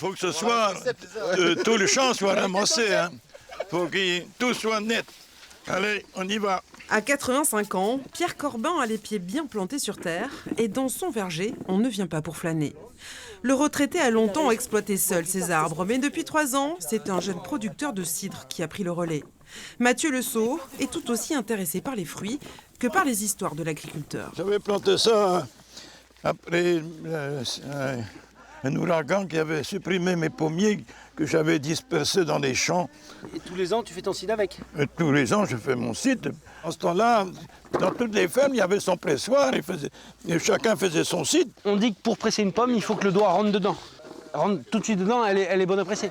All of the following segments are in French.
Il faut que ce soit, tout le champ soit ramassé. Il faut que tout soit net. Allez, on y va. À 85 ans, Pierre Corbin a les pieds bien plantés sur terre et dans son verger, on ne vient pas pour flâner. Le retraité a longtemps exploité seul ses arbres, mais depuis 3 ans, c'est un jeune producteur de cidre qui a pris le relais. Mathieu Le Sceau est tout aussi intéressé par les fruits que par les histoires de l'agriculteur. J'avais planté ça après un ouragan qui avait supprimé mes pommiers que j'avais dispersés dans les champs. Et tous les ans, tu fais ton cidre avec? Et tous les ans, je fais mon cidre. En ce temps-là, dans toutes les fermes, il y avait son pressoir et chacun faisait son cidre. On dit que pour presser une pomme, il faut que le doigt rentre dedans. Rentre tout de suite dedans, elle est bonne à presser.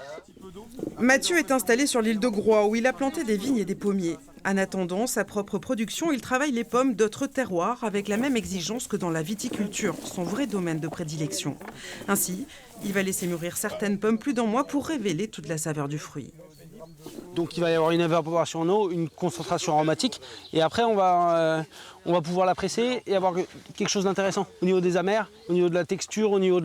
Mathieu est installé sur l'île de Groix où il a planté des vignes et des pommiers. En attendant sa propre production, il travaille les pommes d'autres terroirs avec la même exigence que dans la viticulture, son vrai domaine de prédilection. Ainsi, il va laisser mûrir certaines pommes plus d'un mois pour révéler toute la saveur du fruit. Donc il va y avoir une évaporation en eau, une concentration aromatique, et après on va pouvoir la presser et avoir quelque chose d'intéressant. Au niveau des amers, au niveau de la texture, au niveau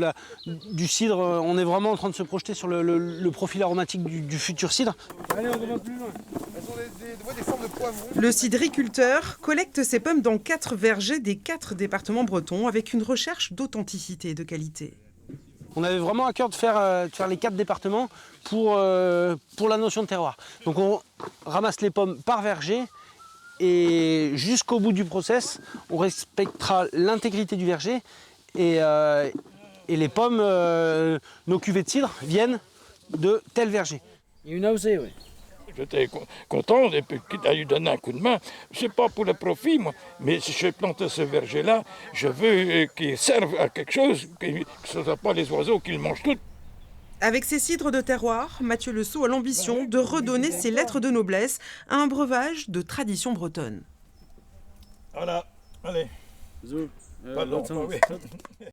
du cidre, on est vraiment en train de se projeter sur le profil aromatique du futur cidre. Allez, on demande plus loin. Elles ont des formes de poivrons. Le cidriculteur collecte ses pommes dans 4 vergers des 4 départements bretons avec une recherche d'authenticité et de qualité. On avait vraiment à cœur de faire les 4 départements pour la notion de terroir. Donc on ramasse les pommes par verger et jusqu'au bout du process, on respectera l'intégrité du verger et les pommes, nos cuvées de cidre viennent de tel verger. Il y a une AOC, oui. J'étais content qu'il a eu donné un coup de main. C'est pas pour le profit, moi, mais si je plante ce verger-là, je veux qu'il serve à quelque chose, que ce ne soit pas les oiseaux qui le mangent tout. Avec ses cidres de terroir, Mathieu Le Sceau a l'ambition de redonner ses lettres de noblesse à un breuvage de tradition bretonne. Voilà, allez. Pardon,